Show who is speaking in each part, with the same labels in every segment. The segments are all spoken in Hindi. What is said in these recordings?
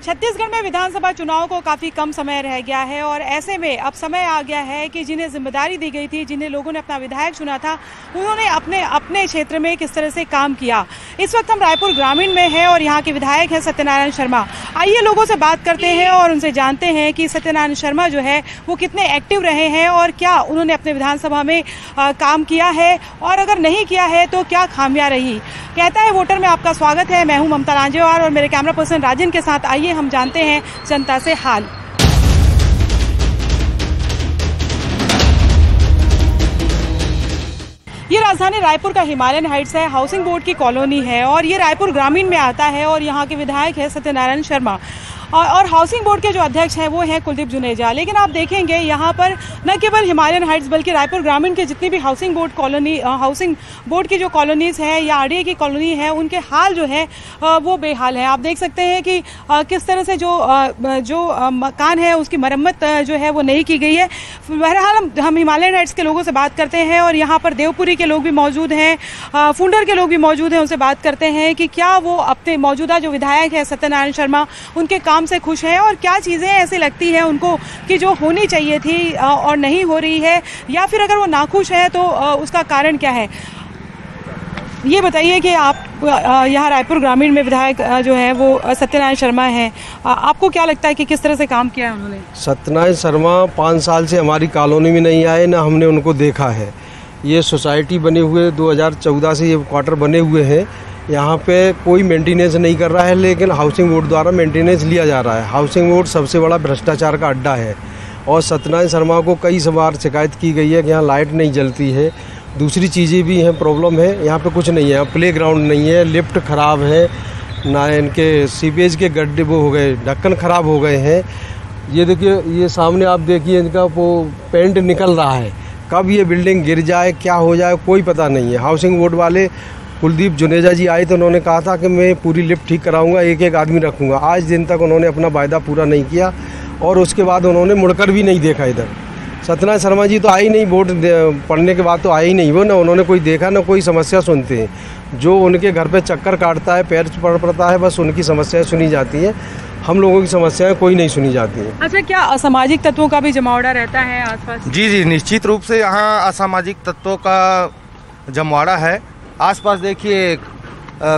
Speaker 1: छत्तीसगढ़ में विधानसभा चुनाव को काफ़ी कम समय रह गया है और ऐसे में अब समय आ गया है कि जिन्हें जिम्मेदारी दी गई थी, जिन्हें लोगों ने अपना विधायक चुना था, उन्होंने अपने अपने क्षेत्र में किस तरह से काम किया। इस वक्त हम रायपुर ग्रामीण में हैं और यहाँ के विधायक हैं सत्यनारायण शर्मा। आइए लोगों से बात करते हैं और उनसे जानते हैं कि सत्यनारायण शर्मा जो है वो कितने एक्टिव रहे हैं और क्या उन्होंने अपने विधानसभा में काम किया है, और अगर नहीं किया है तो क्या खामियां रही। कहता है वोटर में आपका स्वागत है। मैं हूं ममता लांजेवार और मेरे कैमरा पर्सन राजन के साथ। आइए हम जानते हैं जनता से हाल। ये राजधानी रायपुर का हिमालयन हाइट्स है, हाउसिंग बोर्ड की कॉलोनी है और ये रायपुर ग्रामीण में आता है और यहाँ के विधायक है सत्यनारायण शर्मा और हाउसिंग बोर्ड के जो अध्यक्ष हैं वो हैं कुलदीप जुनेजा। लेकिन आप देखेंगे यहाँ पर न केवल हिमालयन हाइट्स बल्कि रायपुर ग्रामीण के जितनी भी हाउसिंग बोर्ड की जो कॉलोनीज हैं या आरडीए की कॉलोनी है, उनके हाल जो है वो बेहाल है। आप देख सकते हैं कि किस तरह से जो मकान है उसकी मरम्मत जो है वो नहीं की गई है। बहरहाल हम हिमालयन हाइट्स के लोगों से बात करते हैं और यहाँ पर देवपुरी के लोग भी मौजूद हैं, फुंडर के लोग भी मौजूद हैं। उनसे बात करते हैं कि क्या वो अपने मौजूदा जो विधायक है सत्यनारायण शर्मा उनके काम से खुश हैं और क्या चीज़ें ऐसी लगती हैं उनको कि जो होनी चाहिए थी और नहीं हो रही है, या फिर अगर वो नाखुश है तो उसका कारण क्या है। ये बताइए कि आप यहाँ रायपुर ग्रामीण में विधायक जो है वो सत्यनारायण शर्मा हैं, आपको क्या लगता है कि किस तरह से काम किया है उन्होंने।
Speaker 2: सत्यनारायण शर्मा 5 साल से हमारी कॉलोनी में नहीं आए, ना हमने उनको देखा है। ये सोसाइटी बने हुए 2014 से ये क्वार्टर बने हुए हैं। यहाँ पे कोई मेंटेनेंस नहीं कर रहा है, लेकिन हाउसिंग बोर्ड द्वारा मेंटेनेंस लिया जा रहा है। हाउसिंग बोर्ड सबसे बड़ा भ्रष्टाचार का अड्डा है और सत्यनारायण शर्मा को कई बार शिकायत की गई है कि यहाँ लाइट नहीं जलती है, दूसरी चीज़ें भी हैं, प्रॉब्लम है। यहाँ पे कुछ नहीं है, प्ले ग्राउंड नहीं है, लिफ्ट ख़राब है, ना इनके सीपेज के गड्ढे वो हो गए, ढक्कन ख़राब हो गए हैं। ये देखिए, ये सामने आप देखिए, इनका वो पेंट निकल रहा है। कब ये बिल्डिंग गिर जाए, क्या हो जाए, कोई पता नहीं है। हाउसिंग बोर्ड वाले कुलदीप जुनेजा जी आए तो उन्होंने कहा था कि मैं पूरी लिफ्ट ठीक कराऊंगा, एक आदमी रखूंगा। आज दिन तक उन्होंने अपना वायदा पूरा नहीं किया और उसके बाद उन्होंने मुड़कर भी नहीं देखा इधर। सत्यनारायण शर्मा जी तो आए ही नहीं, वोट पड़ने के बाद तो आए ही नहीं वो, ना उन्होंने कोई देखा ना कोई समस्या सुनते हैं। जो उनके घर पे चक्कर काटता है, पैर पड़ता है, बस उनकी समस्याएं सुनी जाती हैं। हम लोगों की समस्याएं कोई नहीं सुनी जाती हैं।
Speaker 1: अच्छा, क्या असामाजिक तत्वों का भी जमावड़ा रहता है आसपास?
Speaker 3: जी, निश्चित रूप से यहाँ असामाजिक तत्वों का जमावड़ा है। आसपास देखिए,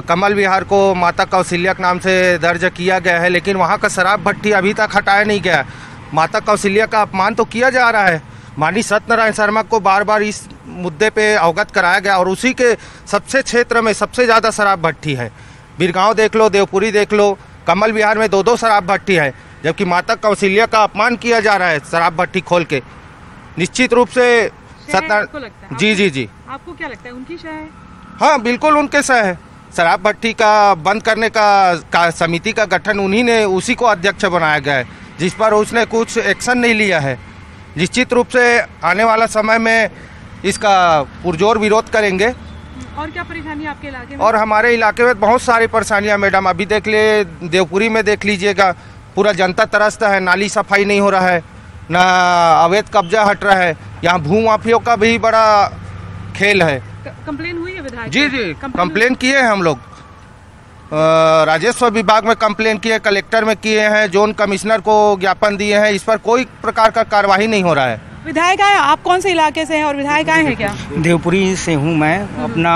Speaker 3: कमल विहार को माता कौशल्या के नाम से दर्ज किया गया है, लेकिन वहाँ का शराब भट्टी अभी तक हटाया नहीं गया। माता कौशल्या का अपमान तो किया जा रहा है। माननीय सत्यनारायण शर्मा को बार बार इस मुद्दे पे अवगत कराया गया और उसी के सबसे क्षेत्र में सबसे ज़्यादा शराब भट्टी है। बिरगांव देख लो, देवपुरी देख लो, कमल विहार में 2-2 शराब भट्टी है, जबकि माता कौशल्या का अपमान किया जा रहा है शराब भट्टी खोल के। निश्चित रूप से सत्यनारायण जी
Speaker 1: आपको क्या लगता है, उनकी शय है?
Speaker 3: हाँ, बिल्कुल उनके सह है। शराब भट्टी का बंद करने का समिति का गठन उन्हीं ने, उसी को अध्यक्ष बनाया गया है, जिस पर उसने कुछ एक्शन नहीं लिया है। निश्चित रूप से आने वाला समय में इसका पुरजोर विरोध करेंगे।
Speaker 1: और क्या परेशानी आपके इलाके में?
Speaker 3: और हमारे इलाके में बहुत सारी परेशानियां मैडम, अभी देख ले, देवपुरी में देख लीजिएगा, पूरा जनता तरसता है। नाली सफाई नहीं हो रहा है, ना अवैध कब्जा हट रहा है, यहाँ भू माफियों का भी बड़ा खेल है।
Speaker 1: कंप्लेन हुई है विधायक?
Speaker 3: जी, कंप्लेन किए हैं हम लोग। राजस्व विभाग में कंप्लेन किए, कलेक्टर में किए हैं, जोन कमिश्नर को ज्ञापन दिए हैं। इस पर कोई प्रकार का कार्यवाही नहीं हो रहा है।
Speaker 1: विधायक आए, आप कौन से इलाके से हैं और विधायक आए हैं क्या?
Speaker 4: देवपुरी से हूँ मैं। अपना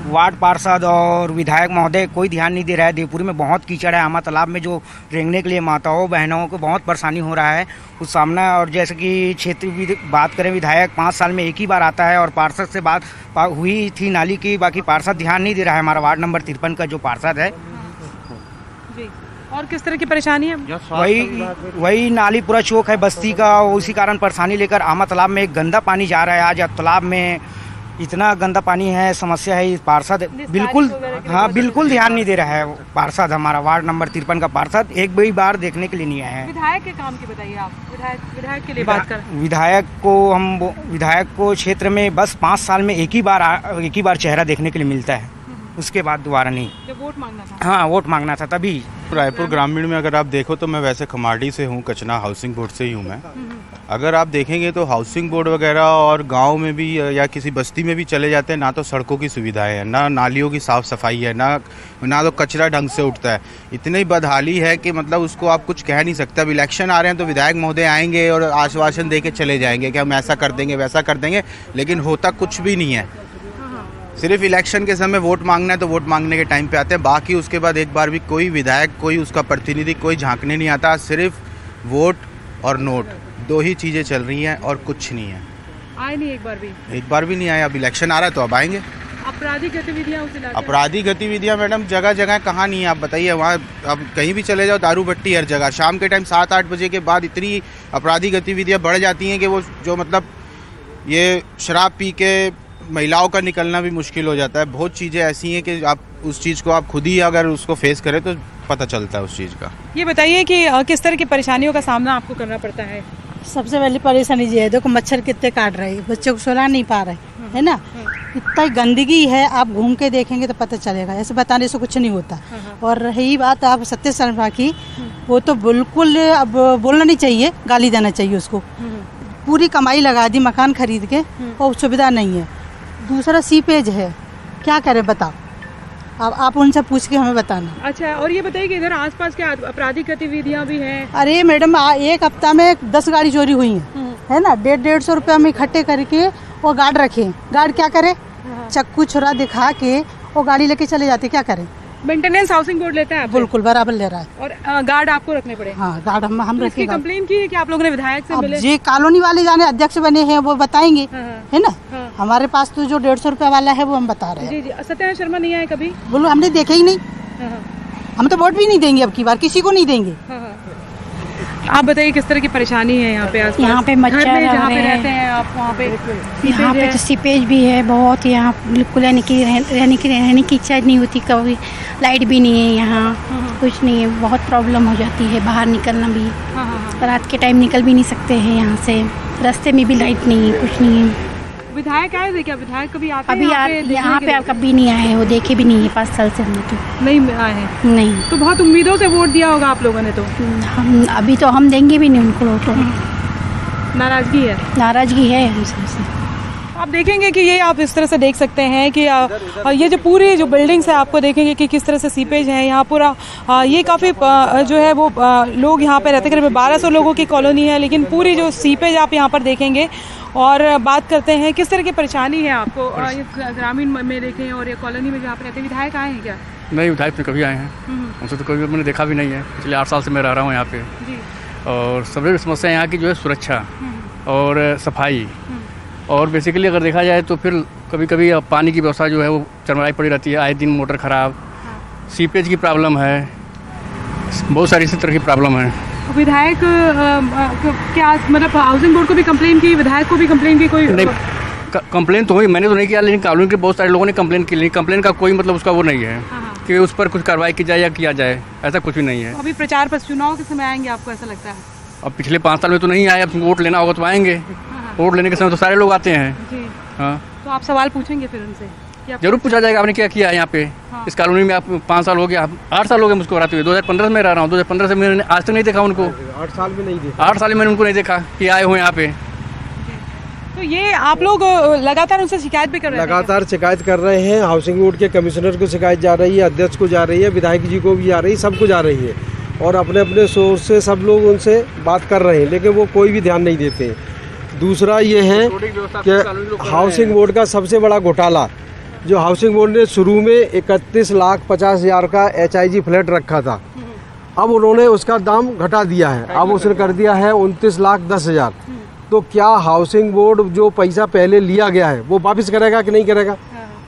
Speaker 4: वार्ड पार्षद और विधायक महोदय कोई ध्यान नहीं दे रहा है। देवपुरी में बहुत कीचड़ है, आमा तालाब में जो रेंगने के लिए माताओं बहनों को बहुत परेशानी हो रहा है उस सामना। और जैसे कि क्षेत्र की बात करें, विधायक 5 साल में एक ही बार आता है और पार्षद से बात हुई थी नाली की, बाकी पार्षद ध्यान नहीं दे रहा है। हमारा वार्ड नंबर 53 का जो पार्षद है
Speaker 1: जी। और किस तरह की परेशानी है?
Speaker 4: वही नाली पूरा चौक है बस्ती का, उसी कारण परेशानी लेकर आमा तालाब में एक गंदा पानी जा रहा है। आज तालाब में इतना गंदा पानी है, समस्या है। पार्षद बिल्कुल ध्यान नहीं दे रहा है। पार्षद, हमारा वार्ड नंबर 53 का पार्षद एक भी बार देखने के लिए नहीं आए हैं।
Speaker 1: विधायक के काम की बताइए आप, विधायक के लिए बात कर।
Speaker 4: विधायक को क्षेत्र में बस 5 साल में एक ही बार चेहरा देखने के लिए मिलता है। उसके बाद दोबारा नहीं।
Speaker 1: जब वोट मांगना था?
Speaker 4: हाँ, वोट मांगना था तभी।
Speaker 5: रायपुर ग्रामीण में अगर आप देखो तो मैं वैसे खमाड़ी से हूँ, कचना हाउसिंग बोर्ड से ही हूँ मैं। अगर आप देखेंगे तो हाउसिंग बोर्ड वगैरह और गांव में भी या किसी बस्ती में भी चले जाते हैं, ना तो सड़कों की सुविधाएं है, ना नालियों की साफ़ सफाई है, ना तो कचरा ढंग से उठता है। इतनी बदहाली है कि मतलब उसको आप कुछ कह नहीं सकते। अब इलेक्शन आ रहे हैं तो विधायक महोदय आएंगे और आश्वासन दे के चले जाएंगे कि हम ऐसा कर देंगे वैसा कर देंगे, लेकिन होता कुछ भी नहीं है। सिर्फ इलेक्शन के समय वोट मांगना है तो वोट मांगने के टाइम पे आते हैं, बाकी उसके बाद एक बार भी कोई विधायक, कोई उसका प्रतिनिधि, कोई झांकने नहीं आता। सिर्फ वोट और नोट, दो ही चीज़ें चल रही हैं और कुछ नहीं है।
Speaker 1: आए नहीं एक बार भी
Speaker 5: नहीं आए। अब इलेक्शन आ रहा है तो अब आएंगे।
Speaker 1: आपराधिक गतिविधियाँ उस इलाके में?
Speaker 5: आपराधिक गतिविधियाँ मैडम जगह जगह कहाँ नहीं है, आप बताइए। वहाँ अब कहीं भी चले जाओ दारू भट्टी हर जगह। शाम के टाइम 7-8 बजे के बाद इतनी आपराधिक गतिविधियाँ बढ़ जाती हैं कि वो जो मतलब ये शराब पी के महिलाओं का निकलना भी मुश्किल हो जाता है। बहुत चीज़ें ऐसी हैं कि आप उस चीज़ को आप खुद ही अगर उसको फेस करें तो पता चलता है उस चीज़ का।
Speaker 1: ये बताइए कि किस तरह की परेशानियों का सामना आपको करना पड़ता है?
Speaker 6: सबसे पहली परेशानी ये है, देखो मच्छर कितने काट रहे हैं, बच्चों को सुला नहीं पा रहे, है ना। इतना गंदगी है, आप घूम के देखेंगे तो पता चलेगा, ऐसे बताने से कुछ नहीं होता। और रही बात आप सत्य शर्मा की, वो तो बिल्कुल अब बोलना नहीं चाहिए, गाली देना चाहिए उसको। पूरी कमाई लगा दी मकान खरीद के और सुविधा नहीं है। दूसरा सीपेज है, क्या करें बताओ, अब आप उनसे पूछ के हमें बताना।
Speaker 1: अच्छा, और ये बताइए कि इधर आसपास क्या आपराधिक गतिविधियां भी हैं?
Speaker 6: अरे मैडम, एक हफ्ता में 10 गाड़ी चोरी हुई है ना। 150-150 रुपया में इकट्ठे करके वो गार्ड रखे। गार्ड क्या करे, चक्कू छुरा दिखा के वो गाड़ी लेके चले जाते, क्या करें।
Speaker 1: मेंटेनेंस हाउसिंग बोर्ड लेता है?
Speaker 6: बिल्कुल बराबर ले रहा है।
Speaker 1: और गार्ड आपको रखने पड़े?
Speaker 6: हाँ, गार्ड हम
Speaker 1: तो इसकी कंप्लेन की है कि आप लोगों ने विधायक से मिले?
Speaker 6: जी, कॉलोनी वाले जाने अध्यक्ष बने हैं, वो बताएंगे, है ना। हमारे पास तो जो 150 रुपया वाला है वो हम बता रहे हैं।
Speaker 1: जी, सत्यनारायण शर्मा नहीं आए कभी?
Speaker 6: बोलो, हमने देखे ही नहीं। हम तो वोट भी नहीं देंगे अब की बार, किसी को नहीं देंगे।
Speaker 1: आप बताइए किस तरह की परेशानी है यहाँ पे आसपास?
Speaker 7: यहाँ पे मच्छर
Speaker 1: जहाँ पे रहते हैं आप, वहाँ पे
Speaker 7: यहाँ पे तो सीपेज भी है बहुत। यहाँ बिल्कुल रहने की इच्छा नहीं होती, कभी लाइट भी नहीं है यहाँ, कुछ नहीं है, बहुत प्रॉब्लम हो जाती है। बाहर निकलना भी, रात के टाइम निकल भी नहीं सकते हैं यहाँ से, रास्ते में भी लाइट नहीं है, कुछ नहीं है।
Speaker 1: विधायक आए थे क्या? विधायक कभी आते
Speaker 7: अभी यहाँ पे कभी नहीं आए, वो देखे भी नहीं है 5 साल से। हमने तो नहीं आए हैं। नहीं,
Speaker 1: तो बहुत उम्मीदों से वोट दिया होगा आप लोगों ने तो?
Speaker 7: हम अभी तो हम देंगे भी नहीं उनको वोट। नाराजगी है हम सबसे।
Speaker 1: आप देखेंगे कि ये आप इस तरह से देख सकते हैं कि ये जो पूरी जो बिल्डिंग्स है, आपको देखेंगे कि किस तरह से सीपेज है यहाँ पूरा। ये काफ़ी जो है वो लोग यहाँ पे रहते हैं, करीब 1200 लोगों की कॉलोनी है, लेकिन पूरी जो सीपेज आप यहाँ पर देखेंगे। और बात करते हैं किस तरह की परेशानी है आपको ग्रामीण में देखें और ये कॉलोनी में जहाँ पर रहते हैं। विधायक आए हैं क्या?
Speaker 8: नहीं, विधायक तो कभी आए हैं, उनसे तो कभी मैंने देखा भी नहीं है। पिछले 8 साल से मैं रह रहा हूँ यहाँ पे। और सबसे समस्या यहाँ की जो है सुरक्षा और सफाई, और बेसिकली अगर देखा जाए तो फिर कभी कभी पानी की व्यवस्था जो है वो चरमराई पड़ी रहती है। आए दिन मोटर ख़राब, सीपेज की प्रॉब्लम है, बहुत सारी इसी तरह की प्रॉब्लम है।
Speaker 1: विधायक क्या मतलब हाउसिंग बोर्ड को भी कंप्लेन की, विधायक को भी कंप्लेन की? कोई
Speaker 8: नहीं, कंप्लेन तो हुई, मैंने तो नहीं किया, लेकिन कॉलोनी के बहुत सारे लोगों ने कंप्लेन की। लेकिन कंप्लेन का कोई मतलब उसका वो नहीं है कि उस पर कुछ कार्रवाई की जाए या किया जाए, ऐसा कुछ भी नहीं है।
Speaker 1: अभी प्रचार पर चुनाव के समय आएंगे आपको ऐसा लगता है?
Speaker 8: अब पिछले 5 साल में तो नहीं आए, अब वोट लेना होगा तो आएंगे। वोट लेने के समय तो सारे लोग आते हैं। हाँ,
Speaker 1: तो आप सवाल पूछेंगे फिर उनसे?
Speaker 8: जरूर पूछा जाएगा, आपने क्या किया है यहाँ पे। इस कॉलोनी में आप 5 साल हो गया, 8 साल हो गए मुझको रहते हुए। 2015 में रह रहा हूँ, 2015 से मैंने आज तक नहीं देखा उनको।
Speaker 2: 8 साल में नहीं देखा।
Speaker 8: 8 साल में मैंने उनको नहीं देखा कि आए हो यहाँ पे।
Speaker 1: तो ये आप लोग लगातार उनसे शिकायत भी कर रहे हैं?
Speaker 2: लगातार शिकायत कर रहे हैं। हाउसिंग बोर्ड के कमिश्नर को शिकायत जा रही है, अध्यक्ष को जा रही है, विधायक जी को भी जा रही है, सबको जा रही है। और अपने अपने सोर्स से सब लोग उनसे बात कर रहे हैं, लेकिन वो कोई भी ध्यान नहीं देते। दूसरा ये है कि हाउसिंग बोर्ड का सबसे बड़ा घोटाला, जो हाउसिंग बोर्ड ने शुरू में 31,50,000 का HIG फ्लैट रखा था, अब उन्होंने उसका दाम घटा दिया है, अब उसने कर दिया है 29,10,000। तो क्या हाउसिंग बोर्ड जो पैसा पहले लिया गया है वो वापस करेगा कि नहीं करेगा,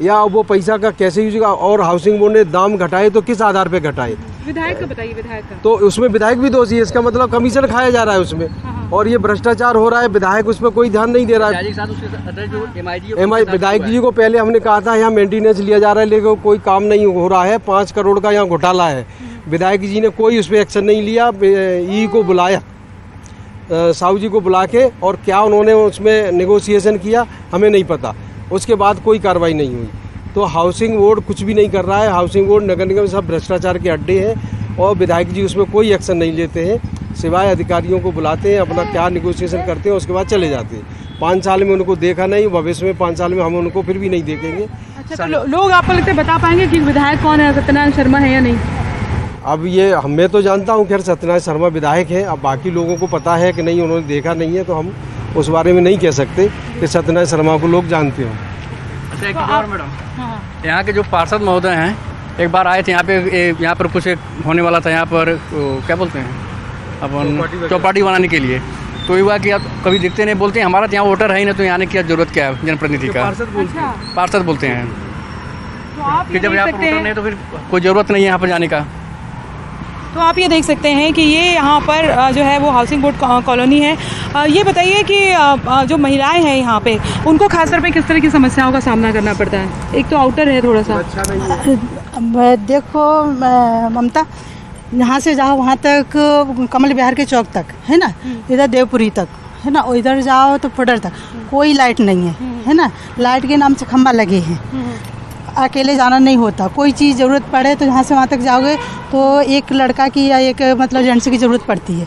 Speaker 2: या वो पैसा का कैसे यूज होगा? और हाउसिंग बोर्ड ने दाम घटाए तो किस आधार पे घटाए?
Speaker 1: विधायक का बताइए, विधायक का।
Speaker 2: तो उसमें विधायक भी दोषी है, इसका मतलब कमीशन खाया जा रहा है उसमें, और ये भ्रष्टाचार हो रहा है। विधायक उसमें कोई ध्यान नहीं दे रहा है। विधायक जी को पहले हमने कहा था यहाँ मेंटेनेंस लिया जा रहा है, लेकिन कोई काम नहीं हो रहा है। 5 करोड़ का यहाँ घोटाला है। विधायक जी ने कोई उस पर एक्शन नहीं लिया। ई को बुलाया, साहू जी को बुला के, और क्या उन्होंने उसमें नेगोशिएशन किया हमें नहीं पता। उसके बाद कोई कार्रवाई नहीं हुई। तो हाउसिंग बोर्ड कुछ भी नहीं कर रहा है। हाउसिंग बोर्ड, नगर निगम सब भ्रष्टाचार के अड्डे हैं और विधायक जी उसमें कोई एक्शन नहीं लेते हैं, सिवाय अधिकारियों को बुलाते हैं, अपना क्या निगोशिएशन करते हैं, उसके बाद चले जाते हैं। 5 साल में उनको देखा नहीं, भविष्य में 5 साल में हम उनको फिर भी नहीं देखेंगे।
Speaker 1: अच्छा, तो लोग आपको लगता है बता पाएंगे कि विधायक कौन है, सत्यनारायण शर्मा है या नहीं?
Speaker 2: अब ये मैं तो जानता हूँ खैर सत्यनारायण शर्मा विधायक हैं, अब बाकी लोगों को पता है कि नहीं, उन्होंने देखा नहीं है, तो हम उस बारे में नहीं कह सकते कि सत्यनारायण शर्मा को लोग जानते हो।
Speaker 8: अच्छा, एक और मैडम, यहाँ के जो पार्षद महोदय हैं, एक बार आए थे यहाँ पर कुछ होने वाला था, यहाँ पर क्या बोलते हैं अपन, चौपाटी बनाने के लिए। तो ये हुआ कि आप कभी देखते नहीं, बोलते हैं हमारा यहाँ वोटर है ही नहीं, तो यहाँ आने की जरूरत क्या है जनप्रतिनिधि का? पार्षद बोलते हैं कि जब यहाँ पर वोटर नहीं तो फिर कोई ज़रूरत नहीं है यहाँ पर जाने का।
Speaker 1: तो आप ये देख सकते हैं कि ये यहाँ पर जो है वो हाउसिंग बोर्ड कॉलोनी है। ये बताइए कि जो महिलाएं हैं यहाँ पे, उनको खासतौर पे किस तरह की समस्याओं का सामना करना पड़ता है? एक तो आउटर है थोड़ा सा।
Speaker 6: देखो ममता, यहाँ से जाओ वहाँ तक, कमल विहार के चौक तक है ना, इधर देवपुरी तक है ना, और इधर जाओ तो फुडर तक कोई लाइट नहीं है ना। लाइट के नाम से खंभा लगे हैं, अकेले जाना नहीं होता। कोई चीज़ ज़रूरत पड़े तो यहाँ से वहाँ तक जाओगे तो एक लड़का की या एक मतलब जेंट्स की ज़रूरत पड़ती है।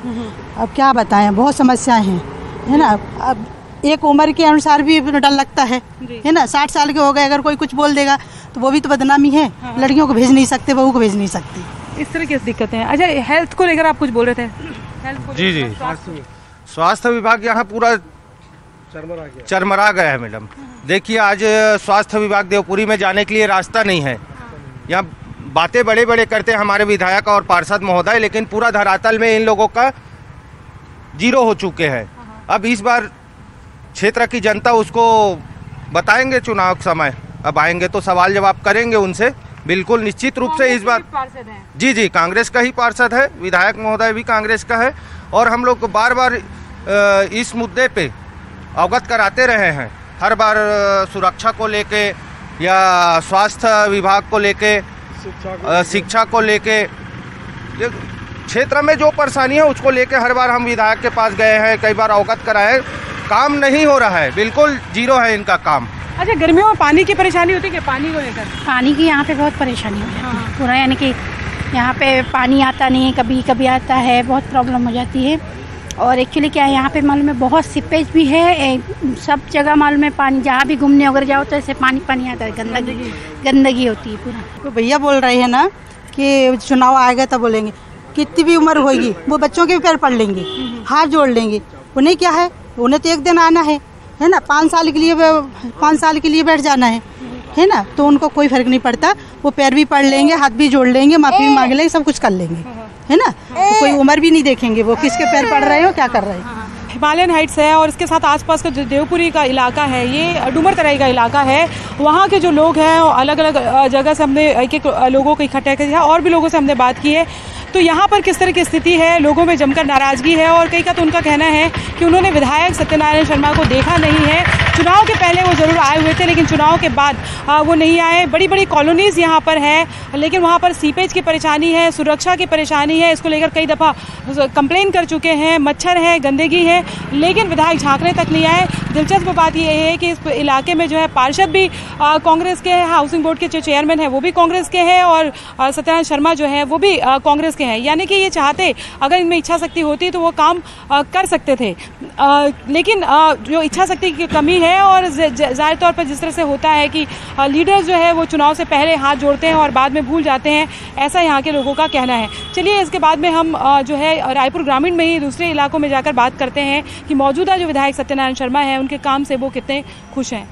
Speaker 6: अब क्या बताएं, बहुत समस्याएं हैं है ना। अब एक उम्र के अनुसार भी डर लगता है ना। 60 साल के हो गए, अगर कोई कुछ बोल देगा तो वो भी तो बदनामी है। लड़कियों को भेज नहीं सकते, बहू को भेज नहीं सकते,
Speaker 1: इस तरह की दिक्कतें हैं। अच्छा, हेल्थ को लेकर आप कुछ बोल रहे थे?
Speaker 3: जी, स्वास्थ्य विभाग यहाँ पूरा चरमरा गया है मैडम। देखिए, आज स्वास्थ्य विभाग देवपुरी में जाने के लिए रास्ता नहीं है। यहाँ बातें बड़े बड़े करते हैं हमारे विधायक और पार्षद महोदय, लेकिन पूरा धरातल में इन लोगों का जीरो हो चुके हैं। अब इस बार क्षेत्र की जनता उसको बताएंगे चुनाव के समय, अब आएंगे तो सवाल जवाब करेंगे उनसे, बिल्कुल निश्चित रूप से। इस बार जी कांग्रेस का ही पार्षद है, विधायक महोदय भी कांग्रेस का है, और हम लोग बार बार इस मुद्दे पे अवगत कराते रहे हैं। हर बार सुरक्षा को लेके या स्वास्थ्य विभाग को लेके, शिक्षा को लेके, क्षेत्र में जो परेशानी है उसको लेके हर बार हम विधायक के पास गए हैं, कई बार अवगत कराए। काम नहीं हो रहा है, बिल्कुल जीरो है इनका काम।
Speaker 1: अच्छा, गर्मियों में पानी की परेशानी होती है क्या? पानी को लेकर
Speaker 7: पानी की यहाँ पे बहुत परेशानी हो जाती है पूरा, यानी कि यहाँ पे पानी आता नहीं है, कभी कभी आता है, बहुत प्रॉब्लम हो जाती है। और एक्चुअली क्या है, यहाँ पे मालूम है बहुत सीपेज भी है, सब जगह मालूम है पानी, जहाँ भी घूमने वगैरह जाओ तो ऐसे पानी आता है, गंदगी होती है पूरा।
Speaker 6: तो भैया बोल रहे हैं ना कि चुनाव आएगा तब बोलेंगे, कितनी भी उम्र होगी वो बच्चों के पैर पड़ लेंगे, हाथ जोड़ लेंगे। उन्हें क्या है, उन्हें तो एक दिन आना है ना, 5 साल के लिए बैठ जाना है ना, तो उनको कोई फर्क नहीं पड़ता। वो पैर भी पड़ लेंगे, हाथ भी जोड़ लेंगे, माफी भी मांग लेंगे, सब कुछ कर लेंगे है ना। तो कोई उम्र भी नहीं देखेंगे वो किसके पैर पड़ रहे हो, क्या कर रहे हैं।
Speaker 1: हिमालयन हाइट्स है और इसके साथ आसपास का जो देवपुरी का इलाका है, ये डूमर तराई का इलाका है। वहाँ के जो लोग हैं, अलग अलग जगह से हमने एक लोगों को इकट्ठा किया और भी लोगों से हमने बात की है। तो यहाँ पर किस तरह की स्थिति है, लोगों में जमकर नाराज़गी है, और कई का तो उनका कहना है कि उन्होंने विधायक सत्यनारायण शर्मा को देखा नहीं है। चुनाव के पहले वो ज़रूर आए हुए थे, लेकिन चुनाव के बाद वो नहीं आए। बड़ी बड़ी कॉलोनीज़ यहाँ पर है, लेकिन वहाँ पर सीपेज की परेशानी है, सुरक्षा की परेशानी है। इसको लेकर कई दफ़ा कंप्लेन कर चुके हैं, मच्छर है, गंदगी है, लेकिन विधायक झांकने तक नहीं आए। दिलचस्प बात यह है कि इस इलाके में जो है पार्षद भी कांग्रेस के हैं, हाउसिंग बोर्ड के जो चेयरमैन हैं वो भी कांग्रेस के हैं, और सत्यनारायण शर्मा जो है वो भी कांग्रेस के हैं। यानी कि ये चाहते, अगर इनमें इच्छा शक्ति होती तो वो काम कर सकते थे, लेकिन जो इच्छा शक्ति की कमी है, और ज़ाहिर तौर पर जिस तरह से होता है कि लीडर्स जो है वो चुनाव से पहले हाथ जोड़ते हैं और बाद में भूल जाते हैं, ऐसा यहाँ के लोगों का कहना है। चलिए, इसके बाद में हम जो है रायपुर ग्रामीण में ही दूसरे इलाकों में जाकर बात करते हैं कि मौजूदा जो विधायक सत्यनारायण शर्मा है उनके काम से वो कितने खुश हैं।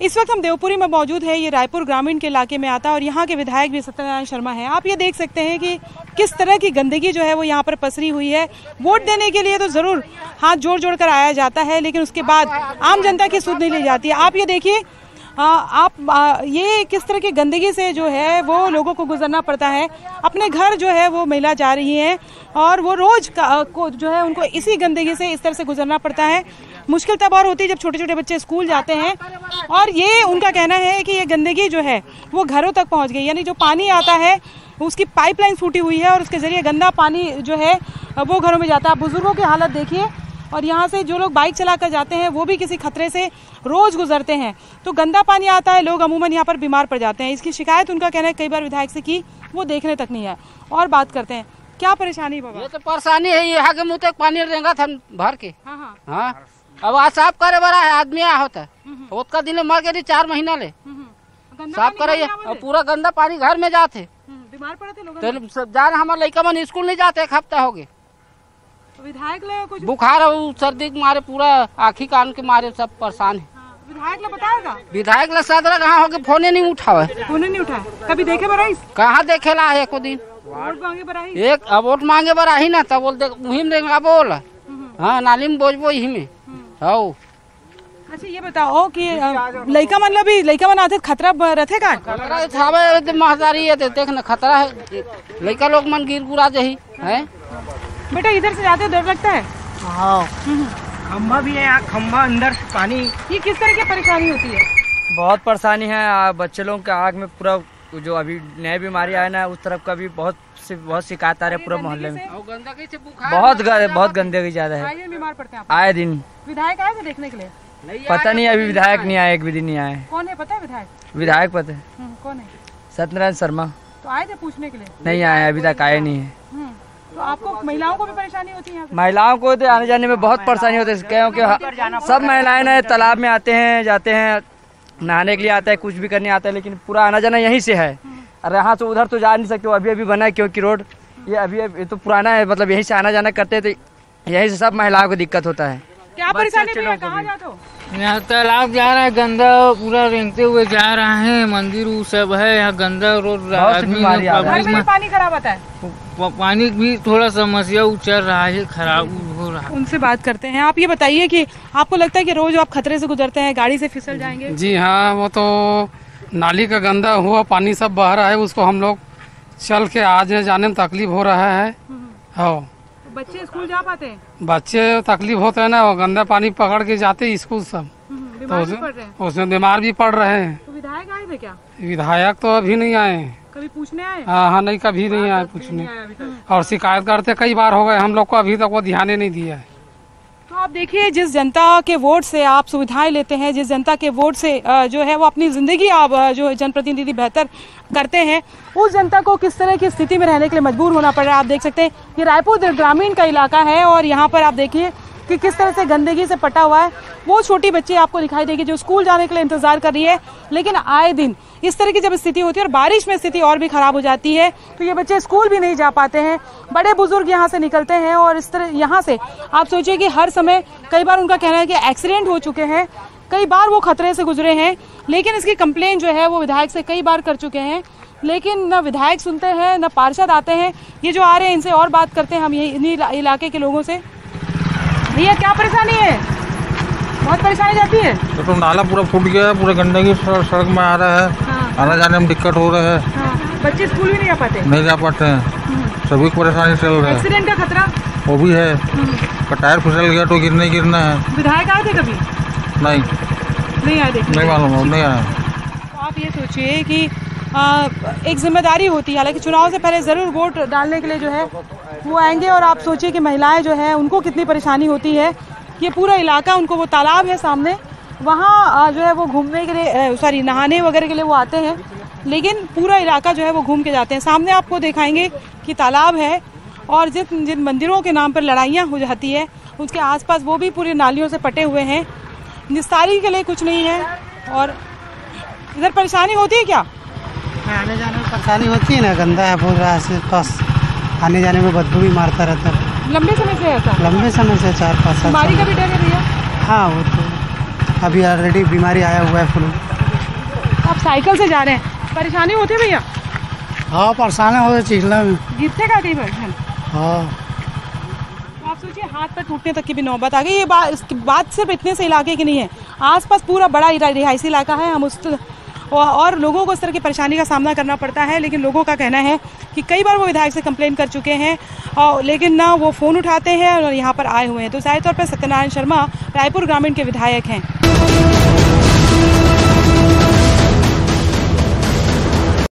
Speaker 1: इस वक्त हम देवपुरी में मौजूद है। ये रायपुर ग्रामीण के इलाके में आता है और यहाँ के विधायक भी सत्यनारायण शर्मा हैं। आप ये देख सकते हैं कि किस तरह की गंदगी जो है वो यहाँ पर पसरी हुई है। वोट देने के लिए तो ज़रूर हाथ जोड़ जोड़ कर आया जाता है, लेकिन उसके बाद आम जनता की सुध नहीं ली जाती है। आप ये देखिए, ये किस तरह की गंदगी से जो है वो लोगों को गुजरना पड़ता है। अपने घर जो है वो महिला जा रही हैं और वो रोज को जो है उनको इसी गंदगी से इस तरह से गुजरना पड़ता है। मुश्किल तब और होती है जब छोटे छोटे बच्चे स्कूल जाते हैं और ये उनका कहना है कि ये गंदगी जो है वो घरों तक पहुंच गई, यानी जो पानी आता है उसकी पाइपलाइन फूटी हुई है और उसके जरिए गंदा पानी जो है वो घरों में जाता है। बुजुर्गों की हालत देखिए, और यहाँ से जो लोग बाइक चला कर जाते हैं वो भी किसी खतरे से रोज गुजरते हैं। तो गंदा पानी आता है, लोग अमूमन यहाँ पर बीमार पड़ जाते हैं। इसकी शिकायत उनका कहना है कई बार विधायक से की, वो देखने तक नहीं है। और बात करते हैं, क्या परेशानी बाबा?
Speaker 9: ये तो परेशानी है, यहाँ के मुँह तक पानी रहेगा था भर के।
Speaker 1: हाँ,
Speaker 9: अब आज साफ करे बड़ा है आदमी आया होता है, उसका दिन मर गए 4 महीना ले साफ करे, पूरा गंदा पानी घर में जाते,
Speaker 1: बीमार पड़े थे लोग।
Speaker 9: तो जान हमारे लड़का मन स्कूल नहीं जाते, एक हफ्ता हो गए।
Speaker 1: विधायक ले कुछ
Speaker 9: बुखार सर्दी के मारे पूरा आँखी कान के मारे सब परेशान है।
Speaker 1: विधायक ले बताएगा?
Speaker 9: विधायक ले सदर कहाँ हो गए, फोन नहीं उठावे।
Speaker 1: फोन नहीं उठाए, कभी देखे बराई?
Speaker 9: कहाँ देखे ला एक दिन
Speaker 1: वोट मांगे बराई?
Speaker 9: एक वोट मांगे बराही ना, तब बोल मुहिम देगा बोल। हाँ, नाली में बोझबो यही में। हाँ,
Speaker 1: अच्छा ये बताओ कि लड़का मतलब भी लड़का मन आते खतरा रहते का?
Speaker 9: खतरा छावे महादारी है, देख ना खतरा है, लड़का लोग मन गिर गुरा जही है।
Speaker 1: बेटा इधर से जाते डर लगता है?
Speaker 4: हाँ, खम्बा भी है यहाँ, खम्बा अंदर पानी।
Speaker 1: ये किस तरह की परेशानी होती है?
Speaker 4: बहुत परेशानी है, बच्चे लोगों के आँख में पूरा जो अभी नई बीमारी आया ना, उस तरफ का भी बहुत शिकायत आ रही है पूरे मोहल्ले में। बहुत गंदगी ज्यादा है,
Speaker 1: बीमार पड़ते हैं
Speaker 4: आए दिन।
Speaker 1: विधायक आए थे देखने के लिए?
Speaker 4: पता नहीं, अभी विधायक नहीं आए, एक भी दिन नहीं आए।
Speaker 1: कौन है पता है विधायक?
Speaker 4: विधायक पता है,
Speaker 1: कौन है?
Speaker 4: सत्यनारायण शर्मा।
Speaker 1: तो आए थे पूछने के लिए?
Speaker 4: नहीं आए, अभी तक आए नहीं है।
Speaker 1: तो आपको महिलाओं को भी परेशानी होती है?
Speaker 4: महिलाओं को तो आने जाने में बहुत परेशानी होती है, क्योंकि सब महिलाएं ना तालाब में आते हैं, जाते हैं, नहाने के लिए आता है, कुछ भी करने आता है, लेकिन पूरा आना जाना यहीं से है। अरे यहाँ से उधर तो जा नहीं सकते, अभी अभी बना है क्योंकि रोड ये अभी तो पुराना है, मतलब यहीं से आना जाना करते थे, यहीं से सब महिलाओं को दिक्कत होता है।
Speaker 1: क्या परेशानी है? कहाँ जाते हो?
Speaker 10: यहाँ तालाब जा रहा है, गंदा पूरा रेंगते हुए जा रहा है, मंदिर सब है, यहाँ गंदा रोड, आदमी
Speaker 1: पानी खराब आता है,
Speaker 10: पानी भी थोड़ा समस्या चल रहा है, खराब हो रहा है।
Speaker 1: उनसे बात करते हैं। आप ये बताइए कि आपको लगता है कि रोज आप खतरे से गुजरते हैं, गाड़ी से फिसल जाएंगे?
Speaker 11: जी हाँ, वो तो नाली का गंदा हुआ पानी सब बह रहा है, उसको हम लोग चल के आज जाने में तकलीफ हो रहा है। हाँ,
Speaker 1: बच्चे स्कूल जा पाते हैं?
Speaker 11: बच्चे तकलीफ होता है ना, वो गंदा पानी पकड़ के जाते स्कूल सब, तो उसमें बीमार भी पड़ रहे हैं।
Speaker 1: तो विधायक आए थे क्या?
Speaker 11: विधायक तो अभी नहीं आए।
Speaker 1: कभी पूछने आए?
Speaker 11: हाँ, नहीं कभी नहीं आए पूछने, और शिकायत करते कई बार हो गए, हम लोग को अभी तक वो ध्यान ही नहीं दिया है।
Speaker 1: तो आप देखिए, जिस जनता के वोट से आप सुविधाएं लेते हैं, जिस जनता के वोट से जो है वो अपनी जिंदगी आप जो जनप्रतिनिधि बेहतर करते हैं, उस जनता को किस तरह की स्थिति में रहने के लिए मजबूर होना पड़ रहा है। आप देख सकते हैं ये रायपुर ग्रामीण का इलाका है और यहाँ पर आप देखिए कि किस तरह से गंदगी से पटा हुआ है। वो छोटी बच्ची आपको दिखाई देगी जो स्कूल जाने के लिए इंतजार कर रही है, लेकिन आए दिन इस तरह की जब स्थिति होती है और बारिश में स्थिति और भी खराब हो जाती है तो ये बच्चे स्कूल भी नहीं जा पाते हैं। बड़े बुजुर्ग यहाँ से निकलते हैं और इस तरह यहाँ से आप सोचिए कि हर समय कई बार उनका कहना है कि एक्सीडेंट हो चुके हैं, कई बार वो खतरे से गुजरे हैं, लेकिन इसकी कंप्लेन जो है वो विधायक से कई बार कर चुके हैं, लेकिन न विधायक सुनते हैं न पार्षद आते हैं। ये जो आ रहे हैं इनसे और बात करते हैं हम इन्हीं इलाके के लोगों से। भैया क्या परेशानी है? बहुत परेशानी जाती है?
Speaker 12: तो नाला पूरा फूट गया है, पूरा गंदगी सड़क में आ रहा है। हाँ। आना जाने में दिक्कत हो रहा है।
Speaker 1: हाँ। बच्चे स्कूल भी नहीं जा पाते?
Speaker 12: नहीं जा पाते हैं, सभी को परेशानी चल रहा है।
Speaker 1: एक्सीडेंट का खतरा
Speaker 12: वो भी है, टायर फिसल गया तो गिरना है।
Speaker 1: विधायक आए थे कभी?
Speaker 12: नहीं
Speaker 1: आए,
Speaker 12: नहीं मालूम, नहीं आया।
Speaker 1: तो आप ये सोचिए कि एक जिम्मेदारी होती है, हालांकि चुनाव से पहले ज़रूर वोट डालने के लिए जो है वो आएंगे, और आप सोचिए कि महिलाएं जो है उनको कितनी परेशानी होती है। ये पूरा इलाका, उनको वो तालाब है सामने, वहाँ जो है वो घूमने के लिए नहाने वगैरह के लिए वो आते हैं, लेकिन पूरा इलाका जो है वो घूम के जाते हैं। सामने आपको दिखाएंगे कि तालाब है और जिन मंदिरों के नाम पर लड़ाइयाँ हो जाती है उसके आसपास वो भी पूरी नालियों से पटे हुए हैं, निस्तारी के लिए कुछ नहीं है। और इधर परेशानी होती है क्या?
Speaker 13: आने जाने में परेशानी होती है ना, गंदा है बहुत रहा है, पास आने जाने में बदबू भी मारता रहता है।
Speaker 1: लंबे समय से ऐसा?
Speaker 13: लंबे समय से 4-5 साल।
Speaker 1: बीमारी का भी डर है भैया?
Speaker 13: हाँ, वो तो अभी ऑलरेडी बीमारी आया हुआ है फुल।
Speaker 1: आप साइकिल से जा रहे हैं, परेशानी होती है भैया?
Speaker 13: हाँ, परेशानी हो रही चिखला में,
Speaker 1: गिरते का कई बार?
Speaker 13: हाँ।
Speaker 1: आप सोचिए हाथ पर टूटने तक की भी नौबत आ गई। ये बात सिर्फ इतने से इलाके की नहीं है, आसपास पूरा बड़ा रिहायशी इलाका है। हम उस और लोगों को इस तरह की परेशानी का सामना करना पड़ता है। लेकिन लोगों का कहना है कि कई बार वो विधायक से कंप्लेन कर चुके हैं और लेकिन ना वो फ़ोन उठाते हैं और यहाँ पर आए हुए हैं। तो ज़ाहिर तौर पर सत्यनारायण शर्मा रायपुर ग्रामीण के विधायक हैं।